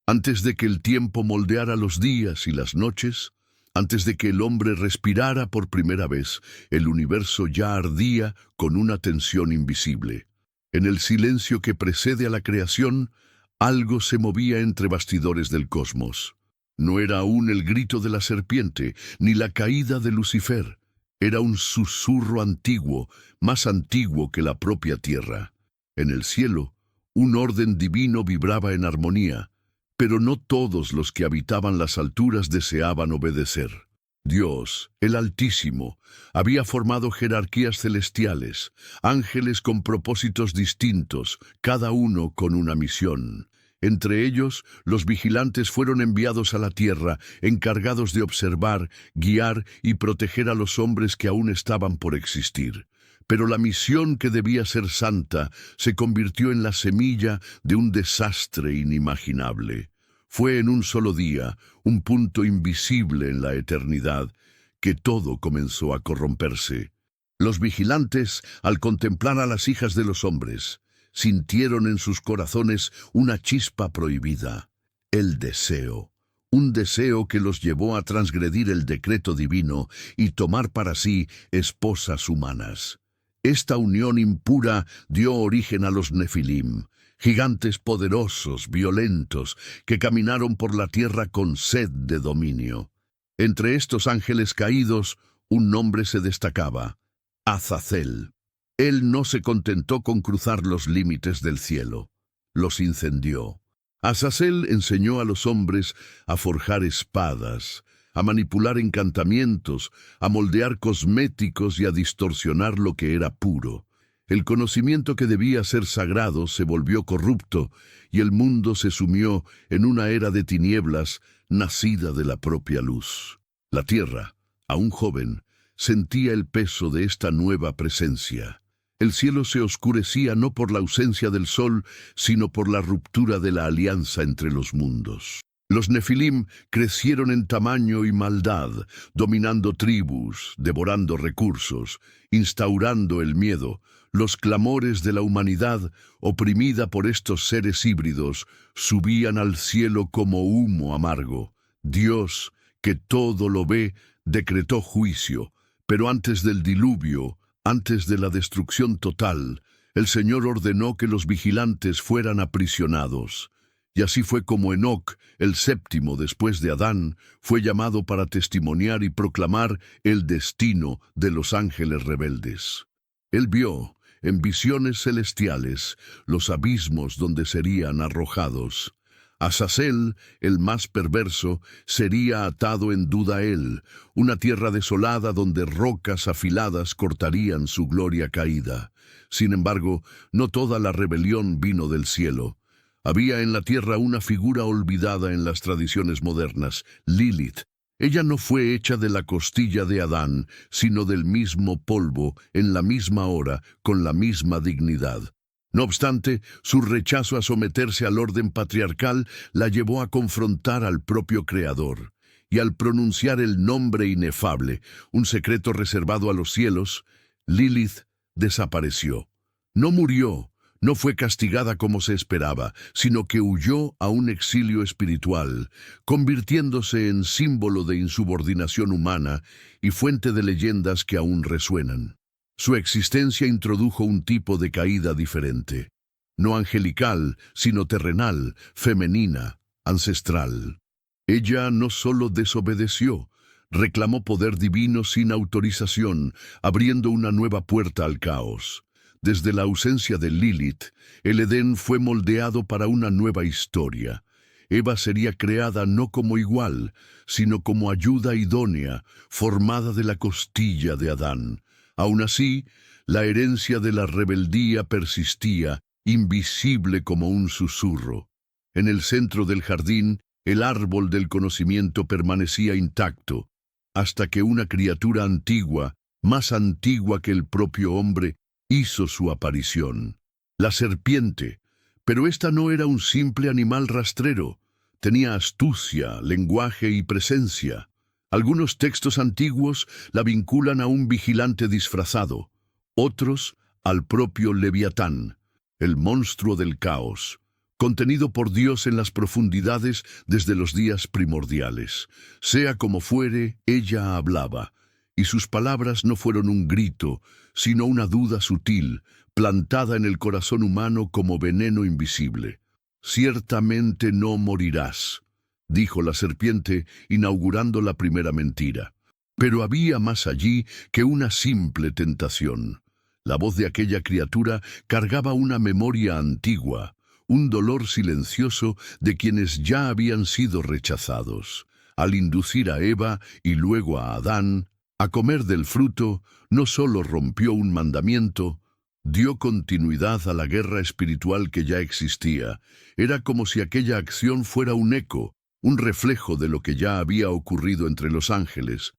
Antes de que el tiempo moldeara los días y las noches, antes de que el hombre respirara por primera vez, el universo ya ardía con una tensión invisible. En el silencio que precede a la creación, algo se movía entre bastidores del cosmos. No era aún el grito de la serpiente, ni la caída de Lucifer. Era un susurro antiguo, más antiguo que la propia tierra. En el cielo, un orden divino vibraba en armonía, pero no todos los que habitaban las alturas deseaban obedecer. Dios, el Altísimo, había formado jerarquías celestiales, ángeles con propósitos distintos, cada uno con una misión. Entre ellos, los vigilantes fueron enviados a la tierra, encargados de observar, guiar y proteger a los hombres que aún estaban por existir. Pero la misión que debía ser santa se convirtió en la semilla de un desastre inimaginable. Fue en un solo día, un punto invisible en la eternidad, que todo comenzó a corromperse. Los vigilantes, al contemplar a las hijas de los hombres, sintieron en sus corazones una chispa prohibida, el deseo. Un deseo que los llevó a transgredir el decreto divino y tomar para sí esposas humanas. Esta unión impura dio origen a los Nefilim, gigantes poderosos, violentos, que caminaron por la tierra con sed de dominio. Entre estos ángeles caídos, un nombre se destacaba: Azazel. Él no se contentó con cruzar los límites del cielo, los incendió. Azazel enseñó a los hombres a forjar espadas, a manipular encantamientos, a moldear cosméticos y a distorsionar lo que era puro. El conocimiento que debía ser sagrado se volvió corrupto y el mundo se sumió en una era de tinieblas nacida de la propia luz. La tierra, aún joven, sentía el peso de esta nueva presencia. El cielo se oscurecía no por la ausencia del sol, sino por la ruptura de la alianza entre los mundos. Los Nefilim crecieron en tamaño y maldad, dominando tribus, devorando recursos, instaurando el miedo. Los clamores de la humanidad, oprimida por estos seres híbridos, subían al cielo como humo amargo. Dios, que todo lo ve, decretó juicio, pero antes del diluvio, antes de la destrucción total, el Señor ordenó que los vigilantes fueran aprisionados. Y así fue como Enoc, el séptimo después de Adán, fue llamado para testimoniar y proclamar el destino de los ángeles rebeldes. Él vio, en visiones celestiales, los abismos donde serían arrojados. Azazel, el más perverso, sería atado en Dudael, una tierra desolada donde rocas afiladas cortarían su gloria caída. Sin embargo, no toda la rebelión vino del cielo. Había en la tierra una figura olvidada en las tradiciones modernas, Lilith. Ella no fue hecha de la costilla de Adán, sino del mismo polvo, en la misma hora, con la misma dignidad. No obstante, su rechazo a someterse al orden patriarcal la llevó a confrontar al propio Creador. Y al pronunciar el nombre inefable, un secreto reservado a los cielos, Lilith desapareció. No murió, no fue castigada como se esperaba, sino que huyó a un exilio espiritual, convirtiéndose en símbolo de insubordinación humana y fuente de leyendas que aún resuenan. Su existencia introdujo un tipo de caída diferente, no angelical, sino terrenal, femenina, ancestral. Ella no solo desobedeció, reclamó poder divino sin autorización, abriendo una nueva puerta al caos. Desde la ausencia de Lilith, el Edén fue moldeado para una nueva historia. Eva sería creada no como igual, sino como ayuda idónea, formada de la costilla de Adán. Aún así, la herencia de la rebeldía persistía, invisible como un susurro. En el centro del jardín, el árbol del conocimiento permanecía intacto, hasta que una criatura antigua, más antigua que el propio hombre, hizo su aparición. La serpiente, pero esta no era un simple animal rastrero. Tenía astucia, lenguaje y presencia. Algunos textos antiguos la vinculan a un vigilante disfrazado, otros al propio Leviatán, el monstruo del caos. contenido por Dios en las profundidades desde los días primordiales. Sea como fuere, ella hablaba, y sus palabras no fueron un grito, sino una duda sutil, plantada en el corazón humano como veneno invisible. «Ciertamente no morirás», dijo la serpiente, inaugurando la primera mentira. Pero había más allí que una simple tentación. La voz de aquella criatura cargaba una memoria antigua, un dolor silencioso de quienes ya habían sido rechazados. Al inducir a Eva y luego a Adán a comer del fruto, no solo rompió un mandamiento, dio continuidad a la guerra espiritual que ya existía. Era como si aquella acción fuera un eco, un reflejo de lo que ya había ocurrido entre los ángeles.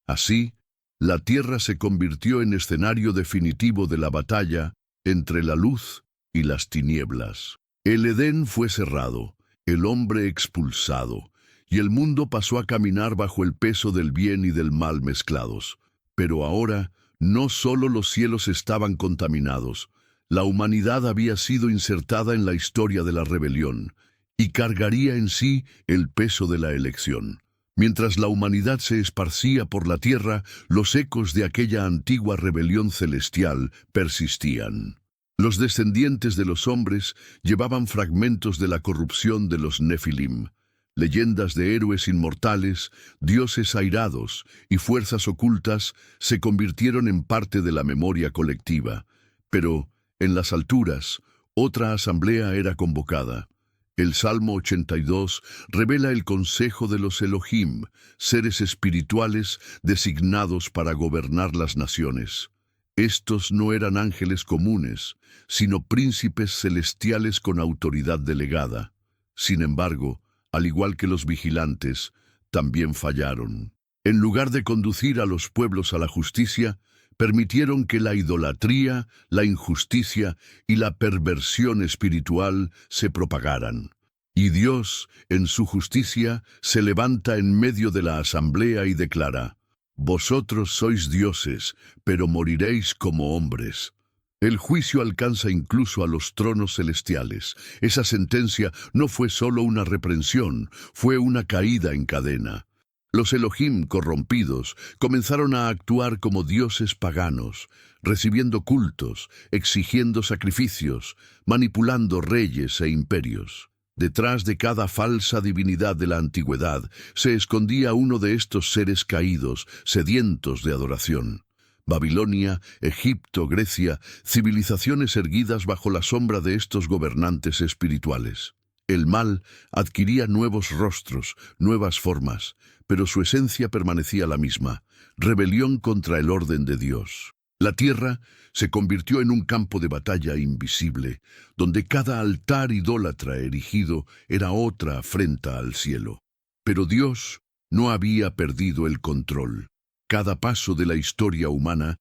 Así, la tierra se convirtió en escenario definitivo de la batalla entre la luz y las tinieblas. El Edén fue cerrado, el hombre expulsado, y el mundo pasó a caminar bajo el peso del bien y del mal mezclados. Pero ahora, no solo los cielos estaban contaminados, la humanidad había sido insertada en la historia de la rebelión, y cargaría en sí el peso de la elección. Mientras la humanidad se esparcía por la tierra, los ecos de aquella antigua rebelión celestial persistían. Los descendientes de los hombres llevaban fragmentos de la corrupción de los Nefilim, leyendas de héroes inmortales, dioses airados y fuerzas ocultas se convirtieron en parte de la memoria colectiva. Pero, en las alturas, otra asamblea era convocada. El Salmo 82 revela el consejo de los Elohim, seres espirituales designados para gobernar las naciones. Estos no eran ángeles comunes, sino príncipes celestiales con autoridad delegada. Sin embargo, al igual que los vigilantes, también fallaron. En lugar de conducir a los pueblos a la justicia, permitieron que la idolatría, la injusticia y la perversión espiritual se propagaran. Y Dios, en su justicia, se levanta en medio de la asamblea y declara: «Vosotros sois dioses, pero moriréis como hombres». El juicio alcanza incluso a los tronos celestiales. Esa sentencia no fue solo una reprensión, fue una caída en cadena. Los Elohim corrompidos comenzaron a actuar como dioses paganos, recibiendo cultos, exigiendo sacrificios, manipulando reyes e imperios. Detrás de cada falsa divinidad de la antigüedad se escondía uno de estos seres caídos, sedientos de adoración. Babilonia, Egipto, Grecia, civilizaciones erguidas bajo la sombra de estos gobernantes espirituales. El mal adquiría nuevos rostros, nuevas formas, pero su esencia permanecía la misma: rebelión contra el orden de Dios. La tierra se convirtió en un campo de batalla invisible, donde cada altar idólatra erigido era otra afrenta al cielo. Pero Dios no había perdido el control. Cada paso de la historia humana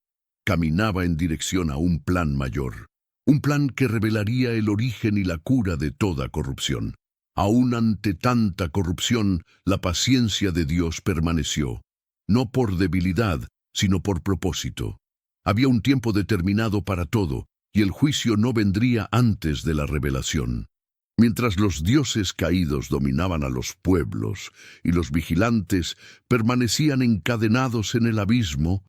caminaba en dirección a un plan mayor, un plan que revelaría el origen y la cura de toda corrupción. Aún ante tanta corrupción, la paciencia de Dios permaneció, no por debilidad, sino por propósito. Había un tiempo determinado para todo, y el juicio no vendría antes de la revelación. Mientras los dioses caídos dominaban a los pueblos y los vigilantes permanecían encadenados en el abismo,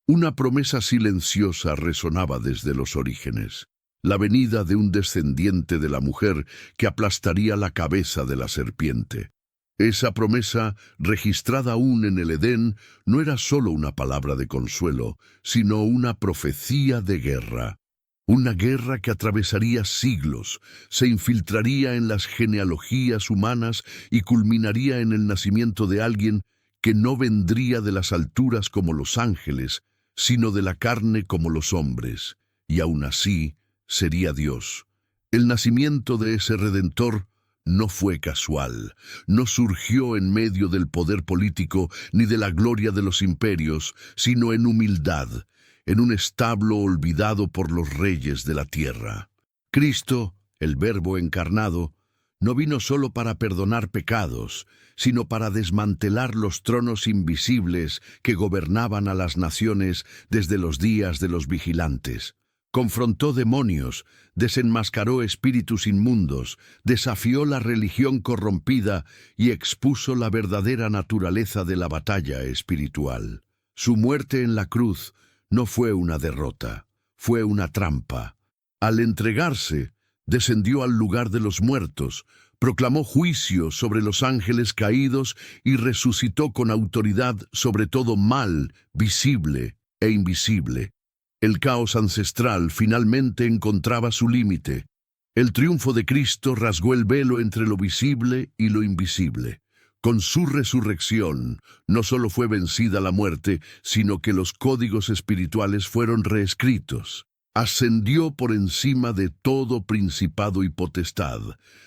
una promesa silenciosa resonaba desde los orígenes: la venida de un descendiente de la mujer que aplastaría la cabeza de la serpiente. Esa promesa, registrada aún en el Edén, no era solo una palabra de consuelo, sino una profecía de guerra. Una guerra que atravesaría siglos, se infiltraría en las genealogías humanas y culminaría en el nacimiento de alguien que no vendría de las alturas como los ángeles, sino de la carne como los hombres, y aún así sería Dios. El nacimiento de ese Redentor no fue casual, no surgió en medio del poder político ni de la gloria de los imperios, sino en humildad, en un establo olvidado por los reyes de la tierra. Cristo, el Verbo encarnado, no vino solo para perdonar pecados, sino para desmantelar los tronos invisibles que gobernaban a las naciones desde los días de los vigilantes. Confrontó demonios, desenmascaró espíritus inmundos, desafió la religión corrompida y expuso la verdadera naturaleza de la batalla espiritual. Su muerte en la cruz no fue una derrota, fue una trampa. Al entregarse, descendió al lugar de los muertos, proclamó juicio sobre los ángeles caídos y resucitó con autoridad sobre todo mal, visible e invisible. El caos ancestral finalmente encontraba su límite. El triunfo de Cristo rasgó el velo entre lo visible y lo invisible. Con su resurrección, no solo fue vencida la muerte, sino que los códigos espirituales fueron reescritos. Ascendió por encima de todo principado y potestad,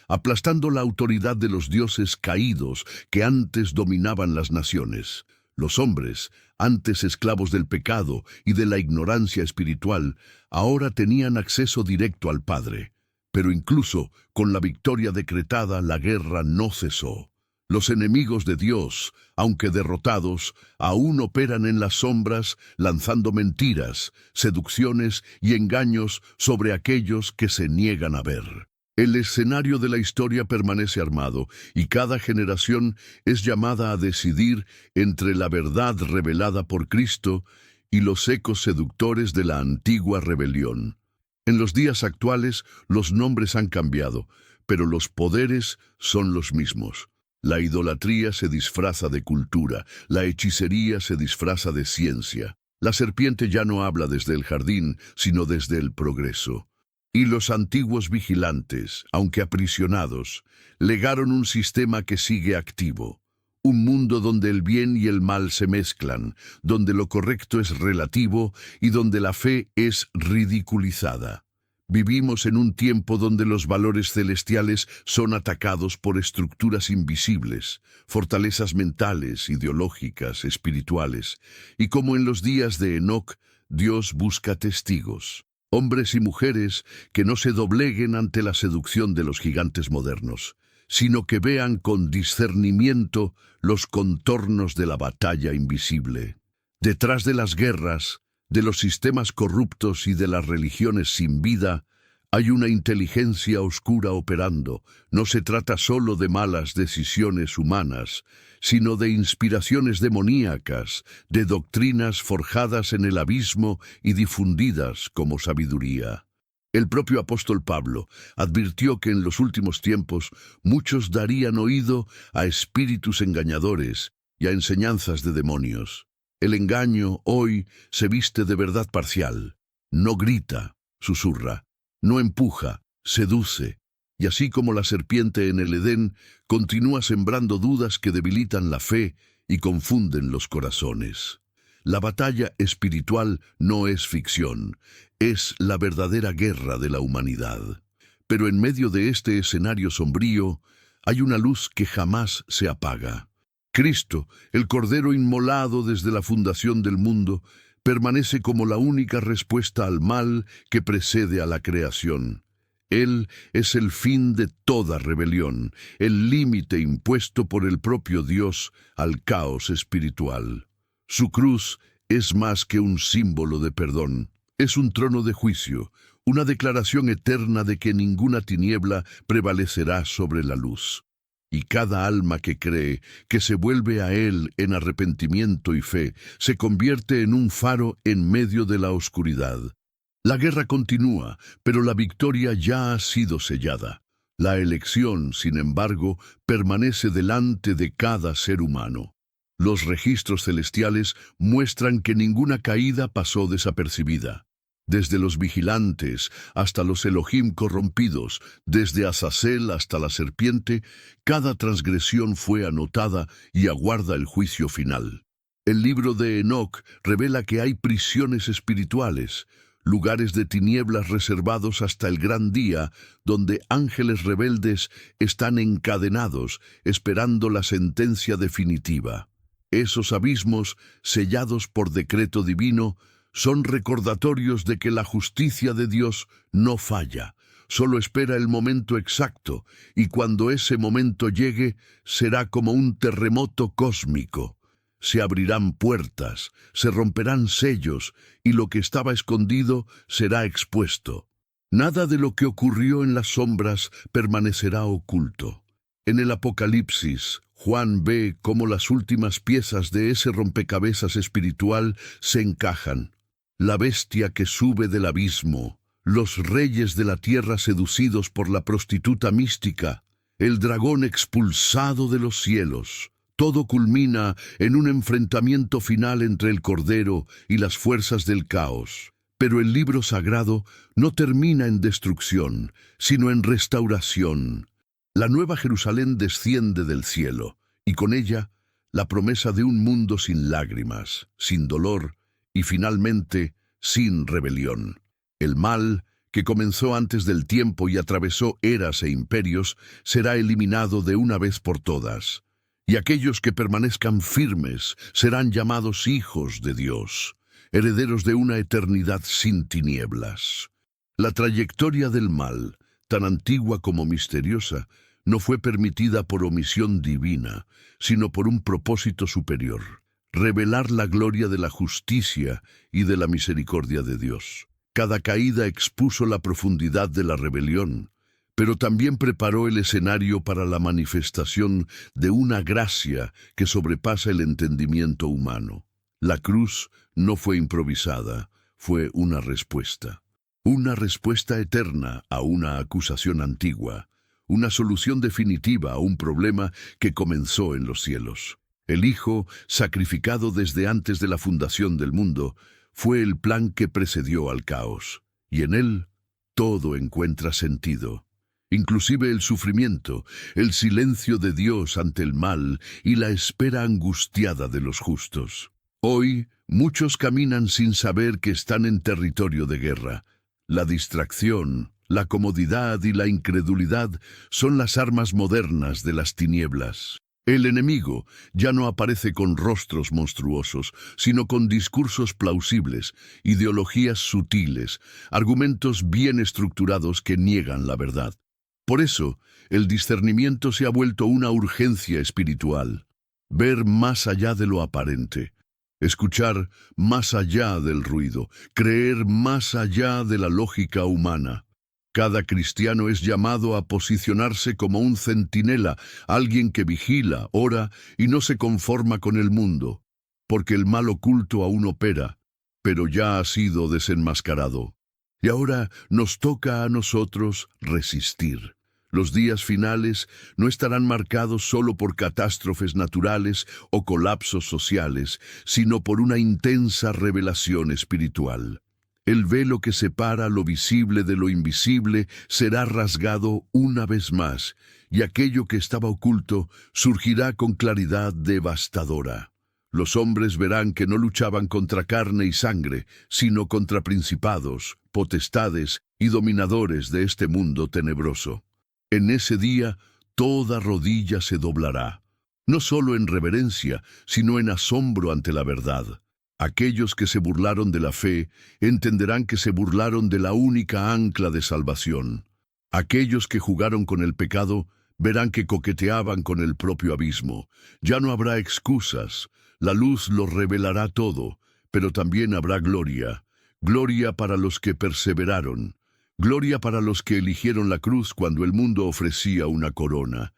aplastando la autoridad de los dioses caídos que antes dominaban las naciones. Los hombres, antes esclavos del pecado y de la ignorancia espiritual, ahora tenían acceso directo al Padre. Pero incluso con la victoria decretada, la guerra no cesó. Los enemigos de Dios, aunque derrotados, aún operan en las sombras, lanzando mentiras, seducciones y engaños sobre aquellos que se niegan a ver. El escenario de la historia permanece armado, y cada generación es llamada a decidir entre la verdad revelada por Cristo y los ecos seductores de la antigua rebelión. En los días actuales, los nombres han cambiado, pero los poderes son los mismos. La idolatría se disfraza de cultura, la hechicería se disfraza de ciencia. La serpiente ya no habla desde el jardín, sino desde el progreso. Y los antiguos vigilantes, aunque aprisionados, legaron un sistema que sigue activo. Un mundo donde el bien y el mal se mezclan, donde lo correcto es relativo y donde la fe es ridiculizada. Vivimos en un tiempo donde los valores celestiales son atacados por estructuras invisibles, fortalezas mentales, ideológicas, espirituales, y como en los días de Enoc, Dios busca testigos, hombres y mujeres que no se dobleguen ante la seducción de los gigantes modernos, sino que vean con discernimiento los contornos de la batalla invisible. Detrás de las guerras, de los sistemas corruptos y de las religiones sin vida, hay una inteligencia oscura operando. No se trata solo de malas decisiones humanas, sino de inspiraciones demoníacas, de doctrinas forjadas en el abismo y difundidas como sabiduría. El propio apóstol Pablo advirtió que en los últimos tiempos muchos darían oído a espíritus engañadores y a enseñanzas de demonios. El engaño hoy se viste de verdad parcial. No grita, susurra, no empuja, seduce, y así como la serpiente en el Edén, continúa sembrando dudas que debilitan la fe y confunden los corazones. La batalla espiritual no es ficción, es la verdadera guerra de la humanidad. Pero en medio de este escenario sombrío, hay una luz que jamás se apaga. Cristo, el Cordero inmolado desde la fundación del mundo, permanece como la única respuesta al mal que precede a la creación. Él es el fin de toda rebelión, el límite impuesto por el propio Dios al caos espiritual. Su cruz es más que un símbolo de perdón, es un trono de juicio, una declaración eterna de que ninguna tiniebla prevalecerá sobre la luz. Y cada alma que cree, que se vuelve a Él en arrepentimiento y fe, se convierte en un faro en medio de la oscuridad. La guerra continúa, pero la victoria ya ha sido sellada. La elección, sin embargo, permanece delante de cada ser humano. Los registros celestiales muestran que ninguna caída pasó desapercibida. Desde los vigilantes hasta los Elohim corrompidos, desde Azazel hasta la serpiente, cada transgresión fue anotada y aguarda el juicio final. El libro de Enoc revela que hay prisiones espirituales, lugares de tinieblas reservados hasta el gran día, donde ángeles rebeldes están encadenados, esperando la sentencia definitiva. Esos abismos, sellados por decreto divino, son recordatorios de que la justicia de Dios no falla, solo espera el momento exacto, y cuando ese momento llegue, será como un terremoto cósmico. se abrirán puertas, se romperán sellos, y lo que estaba escondido será expuesto. Nada de lo que ocurrió en las sombras permanecerá oculto. En el Apocalipsis, Juan ve cómo las últimas piezas de ese rompecabezas espiritual se encajan. La bestia que sube del abismo, los reyes de la tierra seducidos por la prostituta mística, el dragón expulsado de los cielos. Todo culmina en un enfrentamiento final entre el Cordero y las fuerzas del caos. Pero el libro sagrado no termina en destrucción, sino en restauración. La Nueva Jerusalén desciende del cielo, y con ella la promesa de un mundo sin lágrimas, sin dolor y finalmente sin rebelión. El mal, que comenzó antes del tiempo y atravesó eras e imperios, será eliminado de una vez por todas. Y aquellos que permanezcan firmes serán llamados hijos de Dios, herederos de una eternidad sin tinieblas. La trayectoria del mal, tan antigua como misteriosa, no fue permitida por omisión divina, sino por un propósito superior: revelar la gloria de la justicia y de la misericordia de Dios. Cada caída expuso la profundidad de la rebelión, pero también preparó el escenario para la manifestación de una gracia que sobrepasa el entendimiento humano. La cruz no fue improvisada, fue una respuesta eterna a una acusación antigua, una solución definitiva a un problema que comenzó en los cielos. El Hijo, sacrificado desde antes de la fundación del mundo, fue el plan que precedió al caos, y en él todo encuentra sentido. Inclusive el sufrimiento, el silencio de Dios ante el mal y la espera angustiada de los justos. Hoy, muchos caminan sin saber que están en territorio de guerra. La distracción, la comodidad y la incredulidad son las armas modernas de las tinieblas. El enemigo ya no aparece con rostros monstruosos, sino con discursos plausibles, ideologías sutiles, argumentos bien estructurados que niegan la verdad. Por eso, el discernimiento se ha vuelto una urgencia espiritual. Ver más allá de lo aparente, escuchar más allá del ruido, creer más allá de la lógica humana. Cada cristiano es llamado a posicionarse como un centinela, alguien que vigila, ora y no se conforma con el mundo, porque el mal oculto aún opera, pero ya ha sido desenmascarado. Y ahora nos toca a nosotros resistir. Los días finales no estarán marcados solo por catástrofes naturales o colapsos sociales, sino por una intensa revelación espiritual. El velo que separa lo visible de lo invisible será rasgado una vez más, y aquello que estaba oculto surgirá con claridad devastadora. Los hombres verán que no luchaban contra carne y sangre, sino contra principados, potestades y dominadores de este mundo tenebroso. En ese día, toda rodilla se doblará, no solo en reverencia, sino en asombro ante la verdad. Aquellos que se burlaron de la fe entenderán que se burlaron de la única ancla de salvación. Aquellos que jugaron con el pecado verán que coqueteaban con el propio abismo. Ya no habrá excusas, la luz lo revelará todo, pero también habrá gloria. Gloria para los que perseveraron. Gloria para los que eligieron la cruz cuando el mundo ofrecía una corona.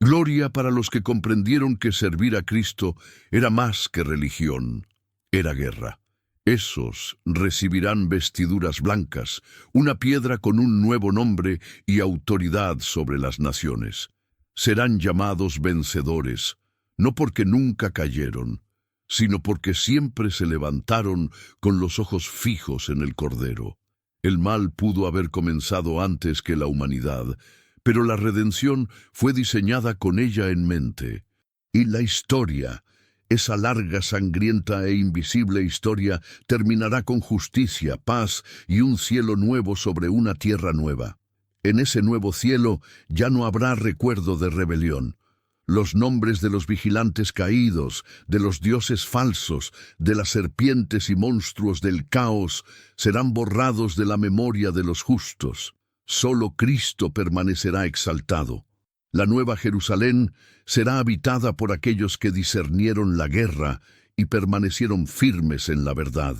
Gloria para los que comprendieron que servir a Cristo era más que religión, era guerra. Esos recibirán vestiduras blancas, una piedra con un nuevo nombre y autoridad sobre las naciones. Serán llamados vencedores, no porque nunca cayeron, sino porque siempre se levantaron con los ojos fijos en el Cordero. El mal pudo haber comenzado antes que la humanidad, pero la redención fue diseñada con ella en mente. Y la historia, esa larga, sangrienta e invisible historia, terminará con justicia, paz y un cielo nuevo sobre una tierra nueva. En ese nuevo cielo ya no habrá recuerdo de rebelión. Los nombres de los vigilantes caídos, de los dioses falsos, de las serpientes y monstruos del caos, serán borrados de la memoria de los justos. Solo Cristo permanecerá exaltado. La nueva Jerusalén será habitada por aquellos que discernieron la guerra y permanecieron firmes en la verdad.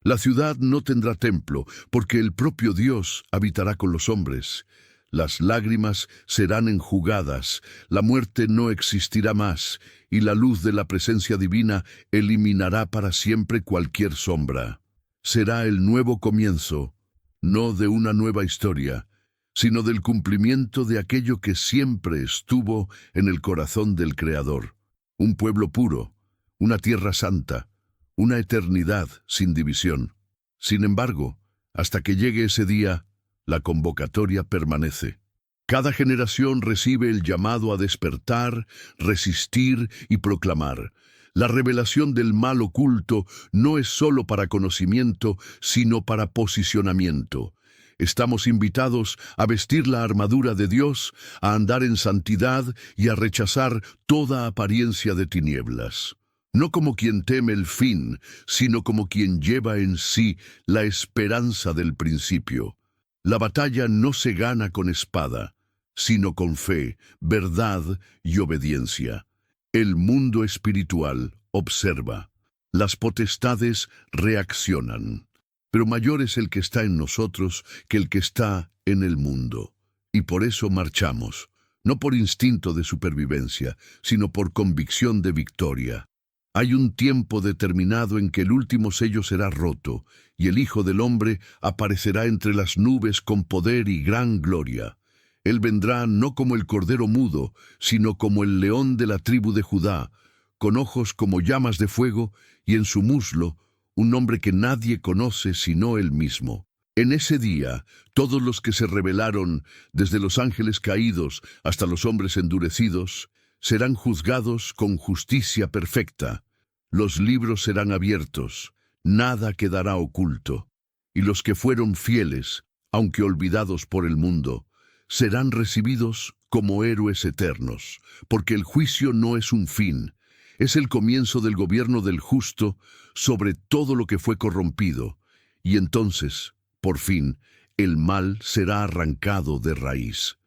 La ciudad no tendrá templo, porque el propio Dios habitará con los hombres. Las lágrimas serán enjugadas, la muerte no existirá más, y la luz de la presencia divina eliminará para siempre cualquier sombra. Será el nuevo comienzo, no de una nueva historia, sino del cumplimiento de aquello que siempre estuvo en el corazón del Creador. Un pueblo puro, una tierra santa, una eternidad sin división. Sin embargo, hasta que llegue ese día, la convocatoria permanece. Cada generación recibe el llamado a despertar, resistir y proclamar. La revelación del mal oculto no es solo para conocimiento, sino para posicionamiento. Estamos invitados a vestir la armadura de Dios, a andar en santidad y a rechazar toda apariencia de tinieblas. No como quien teme el fin, sino como quien lleva en sí la esperanza del principio. La batalla no se gana con espada, sino con fe, verdad y obediencia. El mundo espiritual observa. Las potestades reaccionan. Pero mayor es el que está en nosotros que el que está en el mundo. Y por eso marchamos, no por instinto de supervivencia, sino por convicción de victoria. Hay un tiempo determinado en que el último sello será roto, y el Hijo del Hombre aparecerá entre las nubes con poder y gran gloria. Él vendrá no como el cordero mudo, sino como el león de la tribu de Judá, con ojos como llamas de fuego, y en su muslo un nombre que nadie conoce sino él mismo. En ese día, todos los que se rebelaron, desde los ángeles caídos hasta los hombres endurecidos, serán juzgados con justicia perfecta. Los libros serán abiertos, nada quedará oculto, y los que fueron fieles, aunque olvidados por el mundo, serán recibidos como héroes eternos, porque el juicio no es un fin, es el comienzo del gobierno del justo sobre todo lo que fue corrompido, y entonces, por fin, el mal será arrancado de raíz.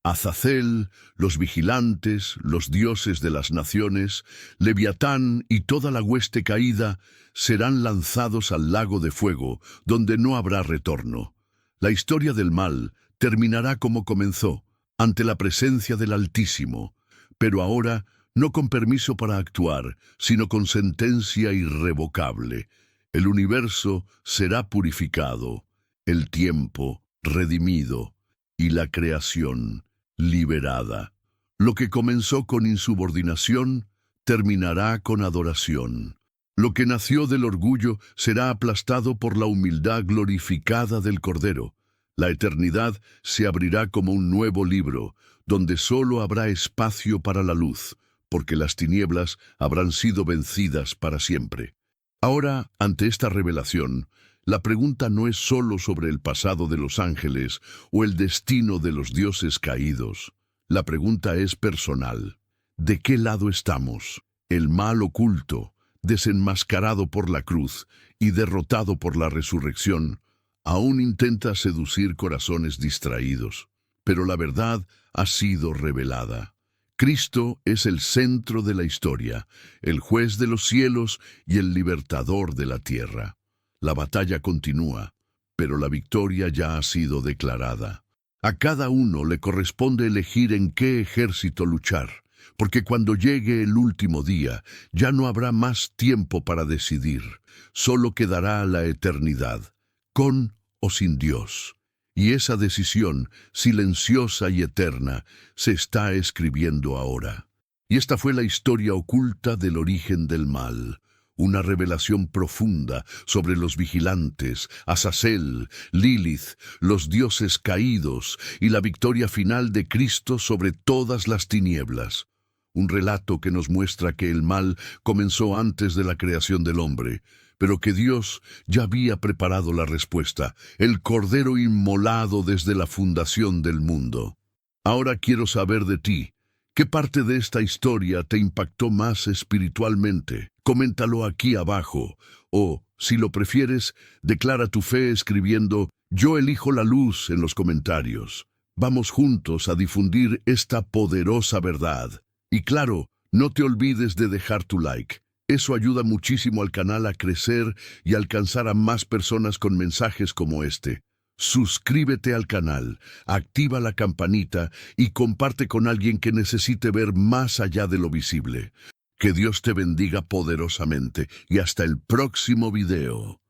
Azazel, los vigilantes, los dioses de las naciones, Leviatán y toda la hueste caída serán lanzados al lago de fuego, donde no habrá retorno. La historia del mal terminará como comenzó, ante la presencia del Altísimo, pero ahora no con permiso para actuar, sino con sentencia irrevocable. El universo será purificado, el tiempo redimido y la creación liberada. Lo que comenzó con insubordinación, terminará con adoración. Lo que nació del orgullo será aplastado por la humildad glorificada del Cordero. La eternidad se abrirá como un nuevo libro, donde solo habrá espacio para la luz, porque las tinieblas habrán sido vencidas para siempre. Ahora, ante esta revelación, la pregunta no es solo sobre el pasado de los ángeles o el destino de los dioses caídos. La pregunta es personal. ¿De qué lado estamos? El mal oculto, desenmascarado por la cruz y derrotado por la resurrección, aún intenta seducir corazones distraídos. Pero la verdad ha sido revelada. Cristo es el centro de la historia, el juez de los cielos y el libertador de la tierra. La batalla continúa, pero la victoria ya ha sido declarada. A cada uno le corresponde elegir en qué ejército luchar, porque cuando llegue el último día, ya no habrá más tiempo para decidir. Solo quedará la eternidad, con o sin Dios. Y esa decisión, silenciosa y eterna, se está escribiendo ahora. Y esta fue la historia oculta del origen del mal. Una revelación profunda sobre los vigilantes, Azazel, Lilith, los dioses caídos y la victoria final de Cristo sobre todas las tinieblas. Un relato que nos muestra que el mal comenzó antes de la creación del hombre, pero que Dios ya había preparado la respuesta, el Cordero inmolado desde la fundación del mundo. Ahora quiero saber de ti. ¿Qué parte de esta historia te impactó más espiritualmente? Coméntalo aquí abajo, o, si lo prefieres, declara tu fe escribiendo «Yo elijo la luz» en los comentarios. Vamos juntos a difundir esta poderosa verdad. Y claro, no te olvides de dejar tu like. Eso ayuda muchísimo al canal a crecer y alcanzar a más personas con mensajes como este. Suscríbete al canal, activa la campanita y comparte con alguien que necesite ver más allá de lo visible. Que Dios te bendiga poderosamente y hasta el próximo video.